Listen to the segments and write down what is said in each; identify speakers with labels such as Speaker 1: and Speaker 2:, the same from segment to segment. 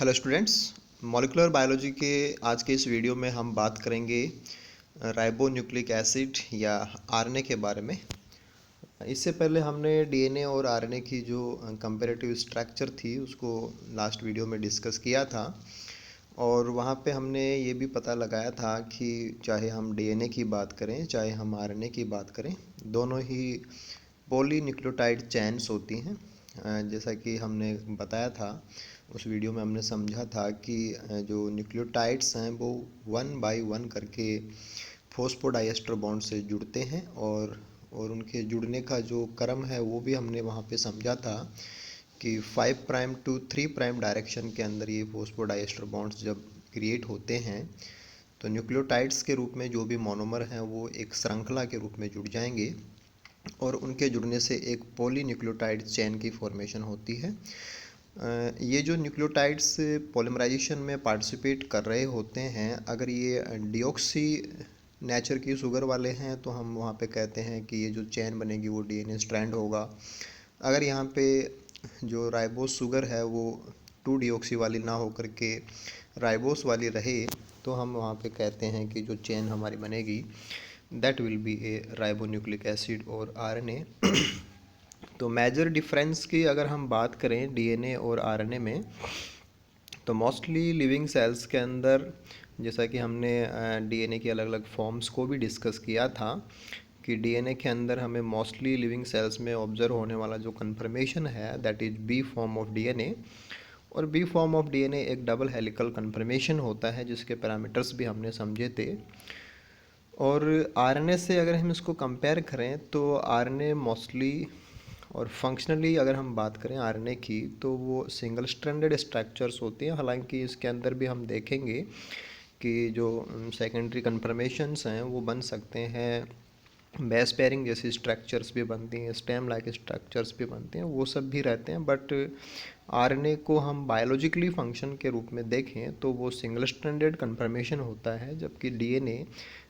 Speaker 1: Hello students, molecular biology के आज के इस वीडियो में हम बात करेंगे राइबोन्यूक्लिक एसिड या आरएनए के बारे में। इससे पहले हमने डीएनए और आरएनए की जो कंपैरेटिव स्ट्रक्चर थी उसको लास्ट वीडियो में डिस्कस किया था और वहाँ पे हमने ये भी पता लगाया था कि चाहे हम डीएनए की बात करें चाहे हम आरएनए की बात करें, दोनों ही पॉलीन्यूक्लियोटाइड चेन्स होती हैं। जैसा कि हमने बताया था, उस वीडियो में हमने समझा था कि जो न्यूक्लियोटाइड्स हैं वो 1 बाय 1 करके फॉस्फोडाइएस्टर बॉन्ड से जुड़ते हैं और उनके जुड़ने का जो क्रम है वो भी हमने वहाँ पे समझा था कि 5 प्राइम टू 3 प्राइम डायरेक्शन के अंदर ये फॉस्फोडाइएस्टर बॉन्ड्स जब क्रिएट होते हैं तो न्यूक्लियोटाइड्स के रूप में जो भी मोनोमर हैं वो एक श्रृंखला के रूप में जुड़ जाएंगे और उनके जुड़ने से एक पॉलीन्यूक्लियोटाइड चेन की फॉर्मेशन होती है। ये जो न्यूक्लियोटाइड्स पॉलीमराइजेशन में पार्टिसिपेट कर रहे होते हैं, अगर ये डिऑक्सी नेचर की शुगर वाले हैं तो हम वहाँ पे कहते हैं कि ये जो चेन बनेगी वो डीएनए स्ट्रैंड होगा। अगर यहाँ पे जो राइबोस शुगर है वो 2 डिऑक्सी वाली ना होकर के राइबोस वाली रहे तो हम वहाँ पे कहते हैं कि जो चेन हमारी बनेगी that will be A ribonucleic acid और आरएनए। तो मेजर डिफरेंस की अगर हम बात करें डीएनए और आरएनए में, तो मोस्टली लिविंग सेल्स के अंदर, जैसा कि हमने डीएनए की अलग अलग फॉर्म्स को भी डिस्कस किया था कि डीएनए के अंदर हमें मोस्टली लिविंग सेल्स में ऑब्जर्व होने वाला जो कन्फर्मेशन है that is B form of DNA. और बी फॉर्म ऑफ डीएनए एक डबल हेलिकल कन्फर्मेशन होता है जिसके पैरामीटर्स भी हमने समझे थे। और आरएनए से अगर हम इसको कंपेयर करें तो आरएनए मोस्टली और फंक्शनली अगर हम बात करें आरएनए की तो वो सिंगल स्ट्रैंडेड स्ट्रक्चर्स होती हैं। हालांकि इसके अंदर भी हम देखेंगे कि जो सेकेंडरी कन्फर्मेशंस हैं वो बन सकते हैं, बेस पेयरिंग जैसी स्ट्रक्चर्स भी बनती हैं, स्टेम लाइक स्ट्रक्चर्स भी बनते हैं, वो सब भी रहते हैं। बट आरएनए को हम बायोलॉजिकली फंक्शन के रूप में देखें तो वो सिंगल स्ट्रैंडेड कन्फर्मेशन होता है, जबकि डीएनए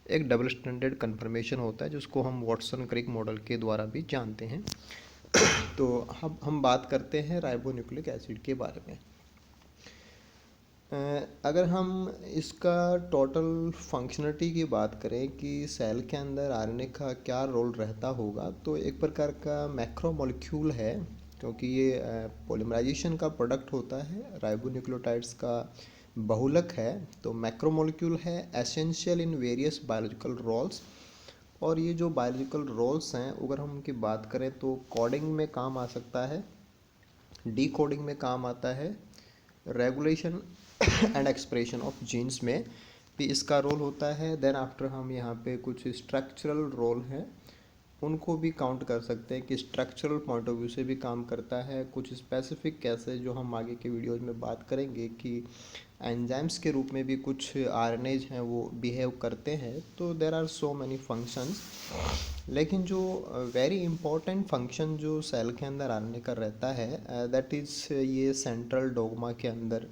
Speaker 1: एक डबल स्ट्रैंडेड कन्फर्मेशन होता है जिसको हम वाटसन क्रिक मॉडल के द्वारा भी जानते हैं। तो अब हम बात करते हैं राइबोन्यूक्लिक एसिड के बारे में। अगर हम इसका टोटल फंक्शनलिटी की बात करें कि सेल के अंदर आरएनए का क्या रोल रहता होगा, तो एक प्रकार का मैक्रोमोलेक्यूल है, क्योंकि ये पॉलीमराइजेशन का प्रोडक्ट होता है, राइबोन्यूक्लियोटाइड्स का बहुलक है, तो मैक्रोमोलेक्यूल है, essential in various biological roles. और ये जो बायोलॉजिकल रोल्स हैं अगर हम उनकी बात करें तो कोडिंग में काम आ सकता है, डी कोडिंग में काम आता है, regulation and expression of genes में भी इसका रोल होता है। देन आफ्टर हम यहाँ पे कुछ स्ट्रक्चरल रोल हैं उनको भी काउंट कर सकते हैं कि स्ट्रक्चरल पॉइंट ऑफ व्यू से भी काम करता है। कुछ स्पेसिफिक कैसे जो हम आगे के वीडियोज में बात करेंगे कि एंजाइम्स के रूप में भी कुछ आरएनएज हैं वो बिहेव करते हैं। तो there are so many functions, लेकिन जो वेरी इंपॉर्टेंट फंक्शन जो सेल के अंदर आरएनए का रहता है दैट इज़ ये सेंट्रल डोगमा के अंदर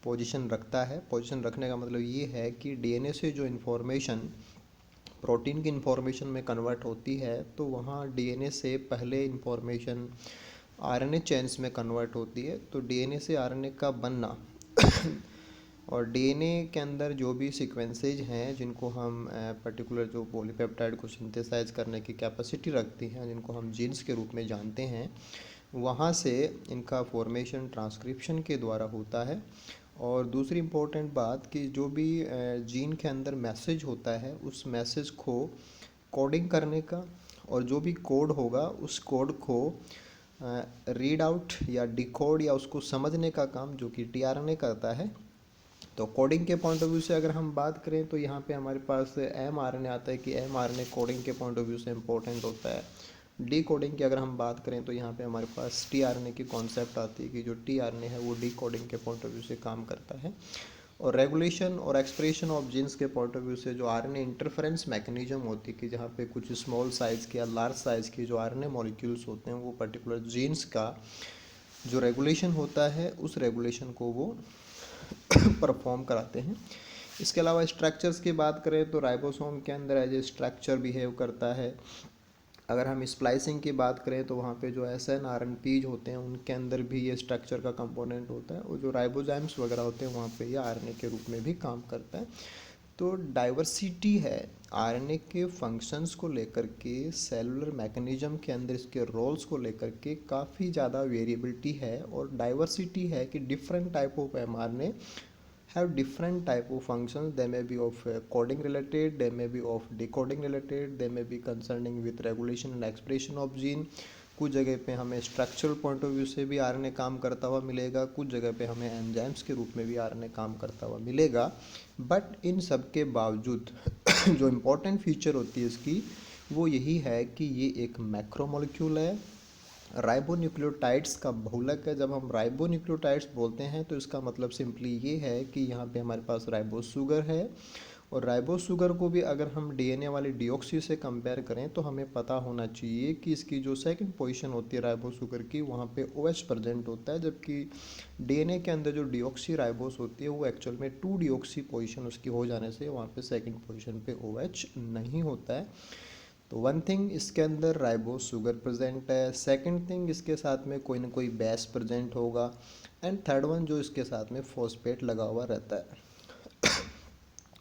Speaker 1: पोजीशन रखता है। पोजीशन रखने का मतलब ये है कि डीएनए से जो इन्फॉर्मेशन प्रोटीन की इन्फॉर्मेशन में कन्वर्ट होती है तो वहाँ डीएनए से पहले इन्फॉर्मेशन आरएनए चेन्स में कन्वर्ट होती है। तो डीएनए से आरएनए का बनना और डीएनए के अंदर जो भी सीक्वेंसेज हैं जिनको हम पर्टिकुलर जो पॉलीपेप्टाइड को सिंथेसाइज करने की कैपेसिटी रखती हैं, जिनको हम जीन्स के रूप में जानते हैं, वहाँ से इनका फॉर्मेशन ट्रांसक्रिप्शन के द्वारा होता है। और दूसरी इम्पोर्टेंट बात कि जो भी जीन के अंदर मैसेज होता है उस मैसेज को कोडिंग करने का और जो भी कोड होगा उस कोड को रीड आउट या डिकोड या उसको समझने का काम जो कि टीआरएनए करता है। तो कोडिंग के पॉइंट ऑफ व्यू से अगर हम बात करें तो यहाँ पे हमारे पास एमआरएनए आता है कि एमआरएनए कोडिंग के पॉइंट ऑफ व्यू से इम्पोर्टेंट होता है। डी कोडिंग की अगर हम बात करें तो यहाँ पे हमारे पास टीआरएनए की कॉन्सेप्ट आती है कि जो टीआरएनए है वो डी कोडिंग के पॉइंट ऑफ व्यू से काम करता है। और रेगुलेशन और एक्सप्रेशन ऑफ जीन्स के पॉइंट ऑफ व्यू से जो आरएनए इंटरफेरेंस मैकेनिज्म होती है कि जहाँ पे कुछ स्मॉल साइज़ की या लार्ज साइज़ की जो आरएनए मॉलिक्यूल्स होते हैं वो पर्टिकुलर जीन्स का जो रेगुलेशन होता है उस रेगुलेशन को वो परफॉर्म कराते हैं। इसके अलावा स्ट्रक्चर्स की बात करें तो राइबोसोम के अंदर एज ए स्ट्रक्चर बिहेव करता है। अगर हम स्प्लाइसिंग की बात करें तो वहाँ पे जो SN-RNPs होते हैं उनके अंदर भी ये स्ट्रक्चर का कंपोनेंट होता है, और जो राइबोजाइम्स वगैरह होते हैं वहाँ पे ये RNA के रूप में भी काम करता है। तो डाइवर्सिटी है आरएनए के फंक्शंस को लेकर के, सेलुलर मैकेनिज्म के अंदर इसके रोल्स को लेकर के काफ़ी ज़्यादा वेरिएबिलिटी है, और डाइवर्सिटी है कि different type of mRNA have different type of functions. They may be of coding related, they may be of decoding related, they may be concerning with regulation and expression of gene. कुछ जगह पे हमें structural point of view से भी RNA काम करता हुआ मिलेगा, कुछ जगह पे हमें एंजाइम्स के रूप में भी आरएनए काम करता हुआ मिलेगा। बट इन सब के बावजूद जो इम्पोर्टेंट फीचर होती है इसकी, वो यही है कि ये एक मैक्रोमोलिक्यूल है, राइबोन्यूक्लियोटाइड्स का बहुलक है। जब हम राइबोन्यूक्लियोटाइड्स बोलते हैं तो इसका मतलब सिंपली ये है कि यहाँ पे हमारे पास राइबोस शुगर है, और राइबोस शुगर को भी अगर हम डीएनए वाली डीऑक्सी से कंपेयर करें तो हमें पता होना चाहिए कि इसकी जो सेकंड पोजीशन होती है राइबोस शुगर की, वहाँ पे OH प्रेजेंट होता है, जबकि डीएनए के अंदर जो डीऑक्सी राइबोस होती है वो एक्चुअल में 2 डीऑक्सी पोजीशन उसकी हो जाने से वहाँ पे सेकंड पोजीशन पे OH नहीं होता है। तो वन थिंग, इसके अंदर राइबोस शुगर प्रेजेंट है, सेकंड थिंग इसके साथ में कोई ना कोई बेस प्रेजेंट होगा, एंड थर्ड वन जो इसके साथ में फॉस्फेट लगा हुआ रहता है।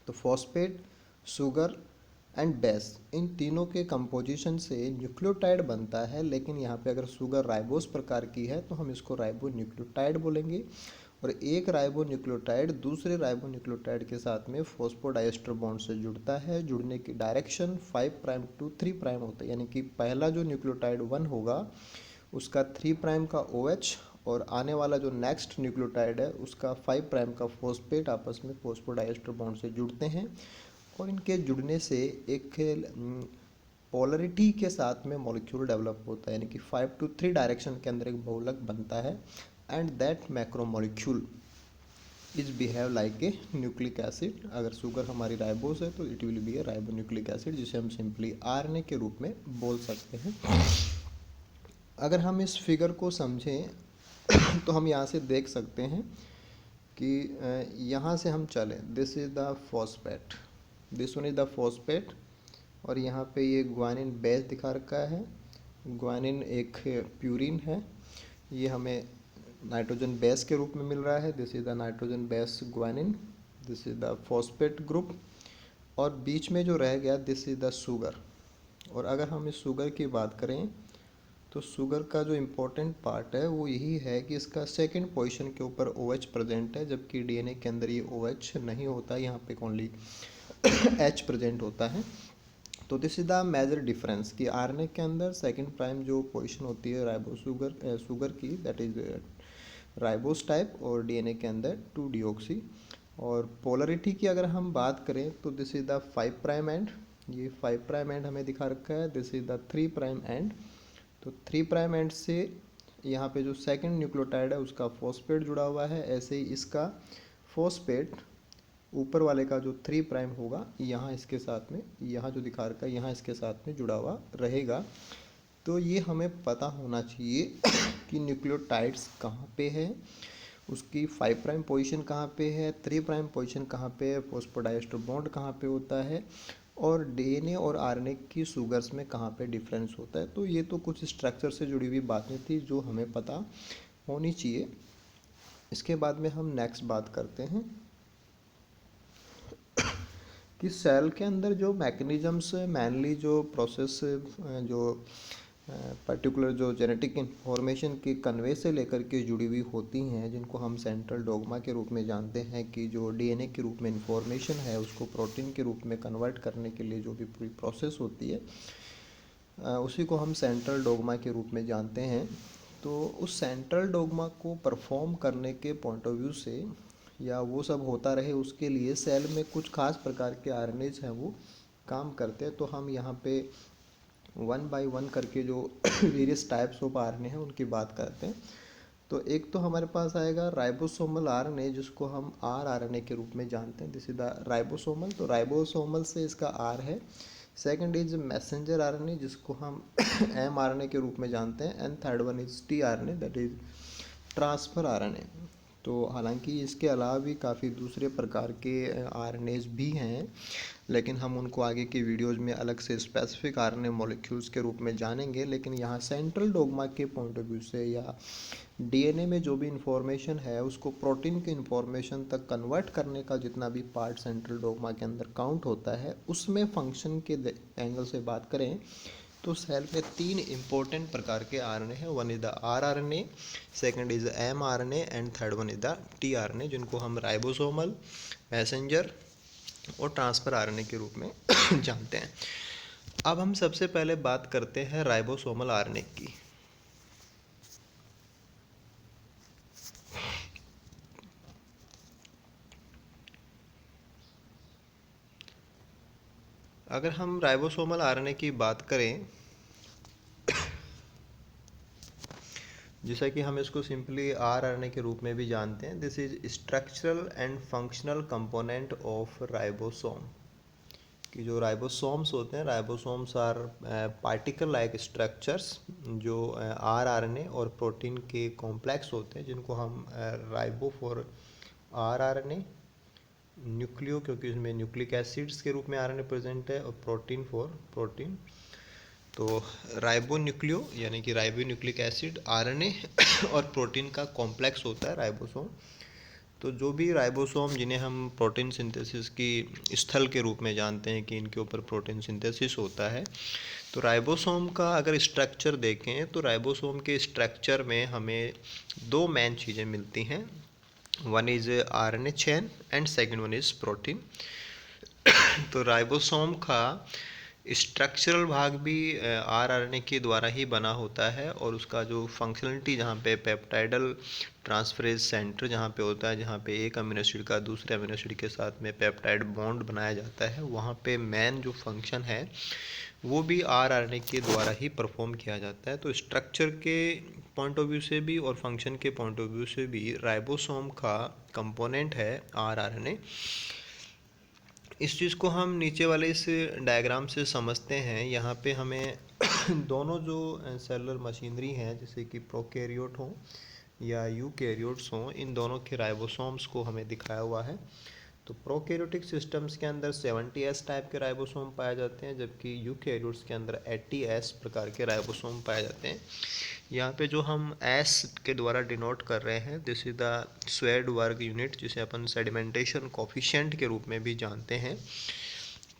Speaker 1: तो फॉस्फेट, शुगर एंड बेस, इन तीनों के कंपोजिशन से न्यूक्लियोटाइड बनता है, लेकिन यहाँ पे अगर शुगर राइबोस प्रकार की है तो हम इसको राइबोन्यूक्लियोटाइड बोलेंगे, और एक राइबोन्यूक्लियोटाइड दूसरे राइबोन्यूक्लियोटाइड के साथ में फॉस्फोडाइएस्टर बॉन्ड से जुड़ता है। जुड़ने की डायरेक्शन 5 प्राइम टू 3 प्राइम होता है, यानी कि पहला जो न्यूक्लियोटाइड 1 होगा उसका 3 प्राइम का OH, और आने वाला जो नेक्स्ट न्यूक्लियोटाइड है उसका 5 प्राइम का फॉस्फेट आपस में फॉस्फोडाइएस्टर बॉन्ड से जुड़ते हैं, और इनके जुड़ने से एक पोलरिटी के साथ में मॉलिक्यूल डेवलप होता है, यानी कि 5 to 3 डायरेक्शन के अंदर एक बहुलक बनता है, and that macromolecule is behave like a nucleic acid. अगर शुगर हमारी राइबोस है तो it will be A ribonucleic acid, जिसे हम सिंपली RNA के रूप में बोल सकते हैं। अगर हम इस फिगर को समझें तो हम यहाँ से देख सकते हैं कि यहाँ से हम चलें, this is the phosphate, this one is the phosphate, और यहाँ पे ये ग्वानिन बेस दिखा रखा है। ग्वानिन एक प्यूरिन है, ये हमें नाइट्रोजन बेस के रूप में मिल रहा है, this is the nitrogen base guanine, this is the phosphate group, और बीच में जो रह गया दिस इज़ द शुगर। और अगर हम इस शुगर की बात करें तो शुगर का जो इम्पोर्टेंट पार्ट है वो यही है कि इसका सेकंड पोजीशन के ऊपर OH प्रेजेंट है, जबकि डीएनए के अंदर ये OH नहीं होता, यहाँ पे ओनली H प्रेजेंट होता है। तो this is the major difference कि आरएनए के अंदर सेकंड प्राइम जो पोजीशन होती है राइबोस शुगर की, दैट इज राइबोस टाइप, और डीएनए के अंदर 2 डीऑक्सी। और पोलरिटी की अगर हम बात करें तो this is the 5 prime and, ये 5 प्राइम एंड हमें दिखा रखा है, this is the 3 prime and. तो 3 प्राइम एंड से यहाँ पे जो सेकंड न्यूक्लियोटाइड है उसका फॉस्फेट जुड़ा हुआ है, ऐसे ही इसका फॉस्फेट ऊपर वाले का जो 3 प्राइम होगा यहाँ इसके साथ में, यहाँ जो दिखा रखा है यहाँ इसके साथ में जुड़ा हुआ रहेगा। तो ये हमें पता होना चाहिए कि न्यूक्लियोटाइड्स कहाँ पे है, उसकी 5 प्राइम पोजीशन कहाँ पे है, 3 प्राइम पोजीशन कहाँ पे है, फॉस्फोडाइएस्टर बॉन्ड कहाँ पे होता है, और डीएनए और आरएनए की शुगर्स में कहाँ पे डिफरेंस होता है। तो ये तो कुछ स्ट्रक्चर से जुड़ी हुई बातें थी जो हमें पता होनी चाहिए। इसके बाद में हम नेक्स्ट बात करते हैं कि सेल के अंदर जो मैकेनिज़म्स मेनली जो प्रोसेस जो पर्टिकुलर जो जेनेटिक इंफॉर्मेशन के कन्वे से लेकर के जुड़ी हुई होती हैं, जिनको हम सेंट्रल डोग्मा के रूप में जानते हैं, कि जो डीएनए के रूप में इंफॉर्मेशन है उसको प्रोटीन के रूप में कन्वर्ट करने के लिए जो भी पूरी प्रोसेस होती है उसी को हम सेंट्रल डोग्मा के रूप में जानते हैं। तो उस सेंट्रल डोग्मा को परफॉर्म करने के पॉइंट ऑफ व्यू से, या वो सब होता रहे उसके लिए सेल में कुछ खास प्रकार के आरएनएज हैं वो काम करते हैं। तो हम यहाँ पे 1 by 1 करके जो वेरियस टाइप्स ऑफ आरएनए हैं उनकी बात करते हैं। तो एक तो हमारे पास आएगा राइबोसोमल आरएनए, जिसको हम आरएनए के रूप में जानते हैं, दिस इज द राइबोसोमल। तो राइबोसोमल से इसका आर है। सेकंड इज मैसेंजर आरएनए, जिसको हम mRNA के रूप में जानते हैं, and third one is tRNA, that is transfer RNA. तो हालांकि इसके अलावा भी काफ़ी दूसरे प्रकार के आरएनएज भी हैं, लेकिन हम उनको आगे की वीडियोज़ में अलग से स्पेसिफिक आरएनए मॉलिक्यूल्स के रूप में जानेंगे। लेकिन यहाँ सेंट्रल डोग्मा के पॉइंट ऑफ व्यू से या डीएनए में जो भी इंफॉर्मेशन है उसको प्रोटीन के इंफॉर्मेशन तक कन्वर्ट करने का जितना भी पार्ट सेंट्रल डोग्मा के अंदर काउंट होता है, उसमें फंक्शन के एंगल से बात करें तो सेल में 3 इंपॉर्टेंट प्रकार के आरएनए हैं। One is the rRNA, second is mRNA and third one is the tRNA, जिनको हम राइबोसोमल, मैसेंजर और ट्रांसफर आरएनए के रूप में जानते हैं। अब हम सबसे पहले बात करते हैं राइबोसोमल आरएनए की। अगर हम राइबोसोमल आरएनए की बात करें, जैसा कि हम इसको सिंपली आरआरएनए के रूप में भी जानते हैं, this is structural and functional component of ribosome. कि जो राइबोसोम्स होते हैं, ribosomes are particle like structures जो आरआरएनए और प्रोटीन के कॉम्प्लेक्स होते हैं, जिनको हम राइबो फॉर आरआरएनए, न्यूक्लियो क्योंकि इसमें न्यूक्लिक एसिड्स के रूप में आरएनए प्रेजेंट है, और प्रोटीन फॉर प्रोटीन। तो राइबो न्यूक्लियो यानी कि राइबो न्यूक्लिक एसिड, आरएनए और प्रोटीन का कॉम्प्लेक्स होता है राइबोसोम। तो जो भी राइबोसोम जिन्हें हम प्रोटीन सिंथेसिस की स्थल के रूप में जानते हैं कि इनके ऊपर प्रोटीन सिंथेसिस होता है, तो राइबोसोम का अगर स्ट्रक्चर देखें तो राइबोसोम के स्ट्रक्चर में हमें 2 मेन चीज़ें मिलती हैं। One is RNA chain and second one is protein. तो राइबोसोम का स्ट्रक्चरल भाग भी आरआरएनए के द्वारा ही बना होता है, और उसका जो फंक्शनलिटी जहाँ पे पेप्टाइडल ट्रांसफरेज सेंटर जहाँ पे होता है, जहाँ पे एक अमीनो एसिड का दूसरे अमीनो एसिड के साथ में पेप्टाइड बॉन्ड बनाया जाता है, वहाँ पे मेन जो फंक्शन है वो भी आरआरएनए के द्वारा ही परफॉर्म किया जाता है। तो स्ट्रक्चर के पॉइंट ऑफ व्यू से भी और फंक्शन के पॉइंट ऑफ व्यू से भी राइबोसोम का कंपोनेंट है आरआरएनए। इस चीज़ को हम नीचे वाले इस डायग्राम से समझते हैं। यहाँ पे हमें दोनों जो सेलुलर मशीनरी हैं, जैसे कि प्रोकैरियोट हों या यूकैरियोट्स हों, इन दोनों के राइबोसोम्स को हमें दिखाया हुआ है। तो प्रोकैरियोटिक सिस्टम्स के अंदर 70S टाइप के राइबोसोम पाए जाते हैं, जबकि यूकैरियोट्स के अंदर 80S प्रकार के राइबोसोम पाए जाते हैं। यहाँ पे जो हम एस के द्वारा डिनोट कर रहे हैं, दिस इज द स्वेड वर्ग यूनिट, जिसे अपन सेडिमेंटेशन कोफिशिएंट के रूप में भी जानते हैं।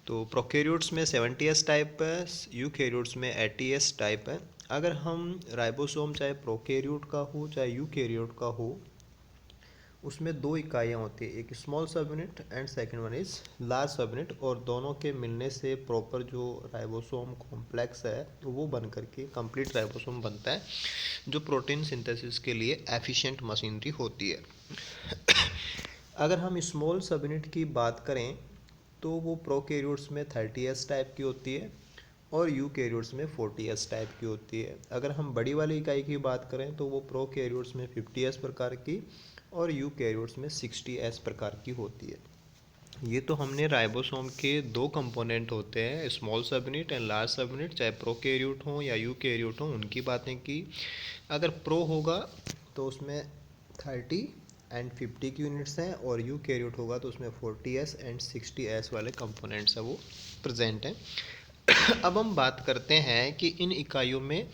Speaker 1: तो प्रोकैरियोट्स में 70S टाइप है, यूकैरियोट्स में 80S टाइप है। अगर हम राइबोसोम चाहे प्रोकैरियोट का हो चाहे यूकैरियोट का हो, उसमें 2 इकाइयाँ होती है, एक स्मॉल सब unit and second one is large सब यूनिट, और दोनों के मिलने से प्रॉपर जो राइबोसोम कॉम्प्लेक्स है तो वो बन करके कंप्लीट राइबोसोम बनता है, जो प्रोटीन सिंथेसिस के लिए एफिशिएंट मशीनरी होती है। अगर हम स्मॉल सब यूनिट की बात करें तो वो प्रोकैरियोट्स में 30S टाइप की होती है और यूकैरियोट्स में 40S टाइप की होती है। अगर हम बड़ी वाली इकाई की बात करें तो वो प्रोकैरियोट्स में 50S प्रकार की और यूकैरियोट्स में 60S प्रकार की होती है। ये तो हमने राइबोसोम के 2 कंपोनेंट होते हैं, स्मॉल सब यूनिट एंड लार्ज सब यूनिट, चाहे प्रोकैरियोट हो या यूकैरियोट हो, उनकी बातें की। अगर प्रो होगा तो उसमें 30 एंड 50 की यूनिट्स हैं, और यूकैरियोट होगा तो उसमें 40S एंड 60S वाले कंपोनेंट्स हैं वो प्रेजेंट हैं। अब हम बात करते हैं कि इन इकाइयों में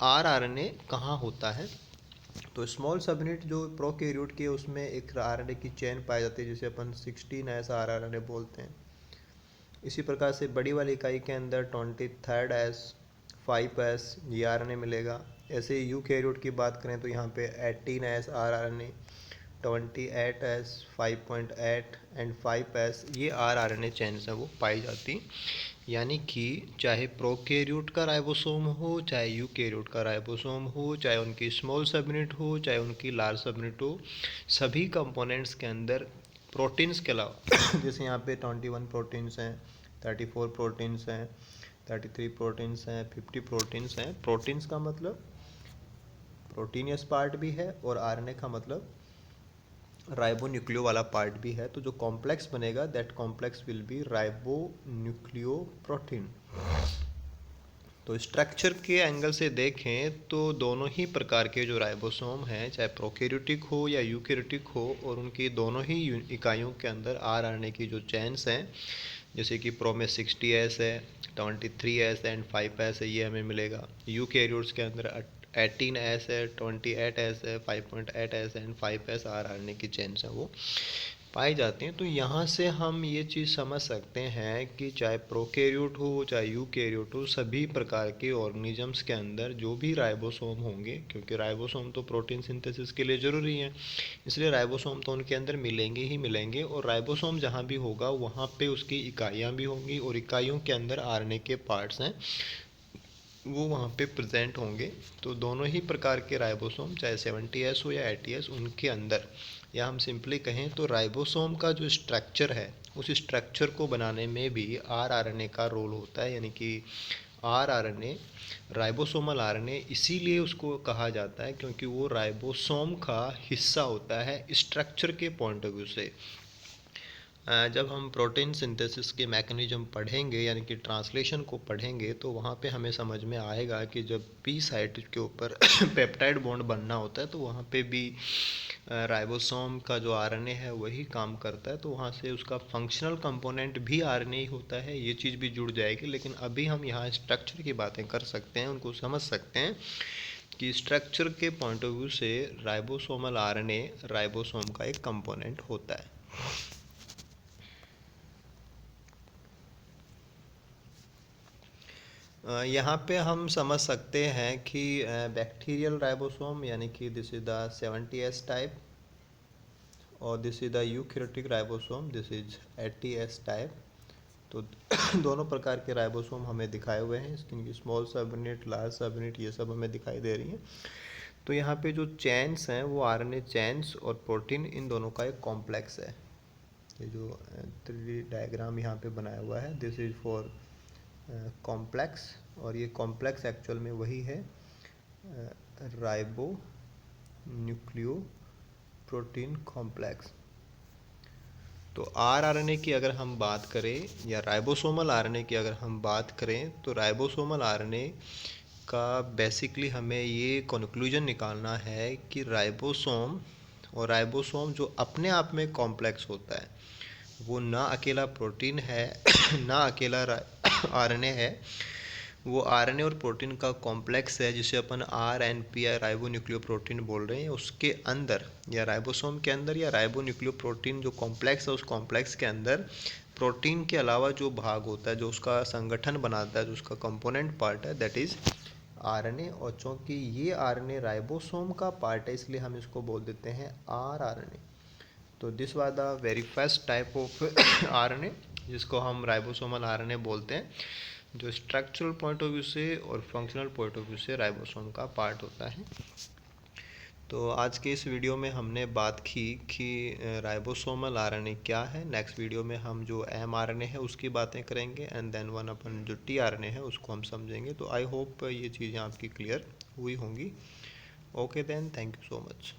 Speaker 1: आरआरएनए कहाँ होता है। तो स्मॉल सब यूनिट जो प्रोकैरियोट के, उसमें एक आरएनए की चेन पाई जाती है जिसे अपन 16S आरआरएनए बोलते हैं। इसी प्रकार से बड़ी वाली इकाई के अंदर 23S 5S ये आरएनए मिलेगा। ऐसे ही यूकैरियोट की बात करें तो यहाँ पे 18S rRNA, 28S 5.8 and 5S ये आरआरएनए चेन्स हैं वो पाई जाती। यानी कि चाहे प्रोकैरियोट का राइबोसोम हो, चाहे यूकैरियोट का राइबोसोम हो, चाहे उनकी स्मॉल सब यूनिट हो, चाहे उनकी लार्ज सब यूनिट हो, सभी कंपोनेंट्स के अंदर प्रोटीन्स के अलावा जैसे यहाँ पे 21 प्रोटीन्स हैं, 34 प्रोटीन्स हैं, 33 प्रोटीन्स हैं, 50 प्रोटीन्स हैं। प्रोटीन्स का मतलब प्रोटीनियस पार्ट भी है और आरएनए का मतलब राइबो न्यूक्लियो वाला पार्ट भी है। तो जो कॉम्प्लेक्स बनेगा that complex will be ribo nucleo protein. तो स्ट्रक्चर के एंगल से देखें तो दोनों ही प्रकार के जो राइबोसोम हैं, चाहे प्रोकैरियोटिक हो या यूकैरियोटिक हो, और उनकी दोनों ही इकाइयों के अंदर आरएनए की जो चेन्स हैं, जैसे कि प्रो में 60S है, 23S एंड 5S है, ये हमें मिलेगा। यूकैरियोट्स के अंदर 18S है, 28S है, 5.8S एंड 5S आरएनए की चेन्स हैं वो पाई जाती हैं। तो यहाँ से हम ये चीज़ समझ सकते हैं कि चाहे प्रोकैरियोट हो चाहे यूकैरियोट हो, सभी प्रकार के ऑर्गेनिजम्स के अंदर जो भी राइबोसोम होंगे, क्योंकि राइबोसोम तो प्रोटीन सिंथेसिस के लिए ज़रूरी हैं, इसलिए राइबोसोम तो उनके अंदर मिलेंगे ही मिलेंगे। और राइबोसोम जहाँ भी होगा वहाँ पे उसकी इकाइयाँ भी होंगी, और इकाइयों के अंदर आरएनए के पार्ट्स हैं वो वहाँ पे प्रेजेंट होंगे। तो दोनों ही प्रकार के राइबोसोम, चाहे 70S हो या 80S, उनके अंदर, या हम सिंपली कहें तो राइबोसोम का जो स्ट्रक्चर है, उस स्ट्रक्चर को बनाने में भी आरएनए का रोल होता है। यानी कि आरएनए, राइबोसोमल आरएनए, इसीलिए उसको कहा जाता है क्योंकि वो राइबोसोम का हिस्सा होता है स्ट्रक्चर के पॉइंट ऑफ व्यू से। जब हम प्रोटीन सिंथेसिस के मैकेनिज्म पढ़ेंगे, यानी कि ट्रांसलेशन को पढ़ेंगे, तो वहाँ पे हमें समझ में आएगा कि जब पी साइट के ऊपर पेप्टाइड बॉन्ड बनना होता है तो वहाँ पे भी राइबोसोम का जो आरएनए है वही काम करता है। तो वहाँ से उसका फंक्शनल कंपोनेंट भी आरएनए ही होता है, ये चीज़ भी जुड़ जाएगी। लेकिन अभी हम यहाँ स्ट्रक्चर की बातें कर सकते हैं, उनको समझ सकते हैं कि स्ट्रक्चर के पॉइंट ऑफ व्यू से राइबोसोमल आरएनए राइबोसोम का एक कंपोनेंट होता है। यहाँ पे हम समझ सकते हैं कि बैक्टीरियल राइबोसोम, यानी कि this is the 70S type, और this is the eukaryotic ribosome, this is 80S type. तो दोनों प्रकार के राइबोसोम हमें दिखाए हुए हैं, इसकी स्मॉल सब यूनिट, लार्ज सब यूनिट, ये सब हमें दिखाई दे रही हैं। तो यहाँ पे जो चेन्स हैं वो आरएनए चेन्स और प्रोटीन, इन दोनों का एक कॉम्प्लेक्स है। ये जो 3D डायग्राम यहाँ पे बनाया हुआ है, दिस इज फॉर कॉम्प्लेक्स, और ये कॉम्प्लेक्स एक्चुअल में वही है, राइबो न्यूक्लियो प्रोटीन कॉम्प्लेक्स। तो आरएनए की अगर हम बात करें, या राइबोसोमल आरएनए की अगर हम बात करें, तो राइबोसोमल आरएनए का बेसिकली हमें ये कंक्लूजन निकालना है कि राइबोसोम, और राइबोसोम जो अपने आप में कॉम्प्लेक्स होता है, वो ना अकेला प्रोटीन है ना अकेला आरएनए है, वो आरएनए और प्रोटीन का कॉम्प्लेक्स है, जिसे अपन आरएनपी या राइबो न्यूक्लियो प्रोटीन बोल रहे हैं। उसके अंदर, या राइबोसोम के अंदर, या राइबो न्यूक्लियो प्रोटीन जो कॉम्प्लेक्स है, उस कॉम्प्लेक्स के अंदर प्रोटीन के अलावा जो भाग होता है, जो उसका संगठन बनाता है, जो उसका कंपोनेंट पार्ट है, दैट इज़ आरएनए। और चूँकि ये आरएनए राइबोसोम का पार्ट है, इसलिए हम इसको बोल देते हैं आरएनए। तो this was the very first type of RNA, जिसको हम राइबोसोमल आरएनए बोलते हैं, जो स्ट्रक्चरल पॉइंट ऑफ व्यू से और फंक्शनल पॉइंट ऑफ व्यू से राइबोसोम का पार्ट होता है। तो आज के इस वीडियो में हमने बात की कि राइबोसोमल आरएनए क्या है। नेक्स्ट वीडियो में हम जो एमआरएनए है उसकी बातें करेंगे, एंड देन वन अपन जो टीआरएनए है उसको हम समझेंगे। तो आई होप ये चीज़ें आपकी क्लियर हुई होंगी। Okay then, thank you so much.